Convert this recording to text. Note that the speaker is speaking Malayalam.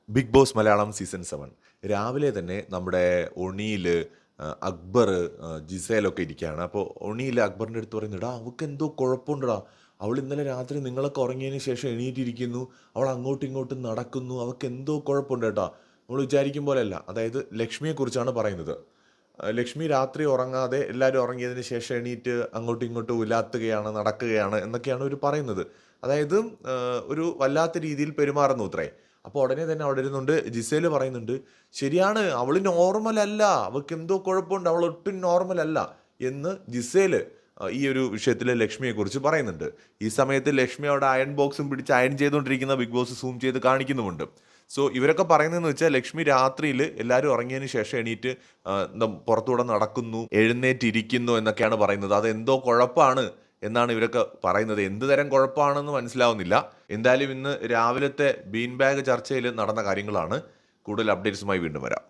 ബിഗ് ബോസ് മലയാളം സീസൺ 7 രാവിലെ തന്നെ നമ്മുടെ ഒണിയിൽ അക്ബർ ജിസേലൊക്കെ ഇരിക്കുകയാണ്. അപ്പോൾ ഒണിയിൽ അക്ബറിൻ്റെ അടുത്ത് പറയുന്നു, "എടാ അവൾക്ക് എന്തോ കുഴപ്പമുണ്ടടാ, അവൾ ഇന്നലെ രാത്രി നിങ്ങളൊക്കെ ഉറങ്ങിയതിന് ശേഷം എണീറ്റിരിക്കുന്നു, അവൾ അങ്ങോട്ടും ഇങ്ങോട്ടും നടക്കുന്നു, അവൾക്ക് എന്തോ കുഴപ്പമുണ്ട് കേട്ടോ, നമ്മൾ വിചാരിക്കും പോലെയല്ല." അതായത് ലക്ഷ്മിയെക്കുറിച്ചാണ് പറയുന്നത്. ലക്ഷ്മി രാത്രി ഉറങ്ങാതെ എല്ലാവരും ഉറങ്ങിയതിന് ശേഷം എണീറ്റ് അങ്ങോട്ടും ഇങ്ങോട്ടും ഉലാത്തുകയാണ്, നടക്കുകയാണ് എന്നൊക്കെയാണ് ഇവർ പറയുന്നത്. അതായത് ഒരു വല്ലാത്ത രീതിയിൽ പെരുമാറുന്നു അത്രേ. അപ്പോൾ ഉടനെ തന്നെ അവിടെ ഇരുന്നുകൊണ്ട് ജിസേല് പറയുന്നുണ്ട്, "ശരിയാണ്, അവൾ നോർമൽ അല്ല, അവൾക്ക് എന്തോ കുഴപ്പമുണ്ട്, അവൾ ഒട്ടും നോർമൽ അല്ല" എന്ന് ജിസേല് ഈ ഒരു വിഷയത്തിൽ ലക്ഷ്മിയെക്കുറിച്ച് പറയുന്നുണ്ട്. ഈ സമയത്ത് ലക്ഷ്മി അവിടെ അയൺ ബോക്സും പിടിച്ച് അയൺ ചെയ്തുകൊണ്ടിരിക്കുന്ന ബിഗ് ബോസ് സൂം ചെയ്ത് കാണിക്കുന്നുമുണ്ട്. സോ ഇവരൊക്കെ പറയുന്നതെന്ന് വെച്ചാൽ ലക്ഷ്മി രാത്രിയിൽ എല്ലാവരും ഉറങ്ങിയതിന് ശേഷം എണീറ്റ് പുറത്തൂടെ നടക്കുന്നു, എഴുന്നേറ്റിരിക്കുന്നു എന്നൊക്കെയാണ് പറയുന്നത്. അതെന്തോ കുഴപ്പമാണ് എന്നാണ് ഇവരൊക്കെ പറയുന്നത്. എന്ത് തരം കുഴപ്പമാണെന്ന് മനസ്സിലാവുന്നില്ല. എന്തായാലും ഇന്ന് രാവിലത്തെ ബീൻ ബാഗ് ചർച്ചയിൽ നടന്ന കാര്യങ്ങളാണ്. കൂടുതൽ അപ്ഡേറ്റ്സുമായി വീണ്ടും വരാം.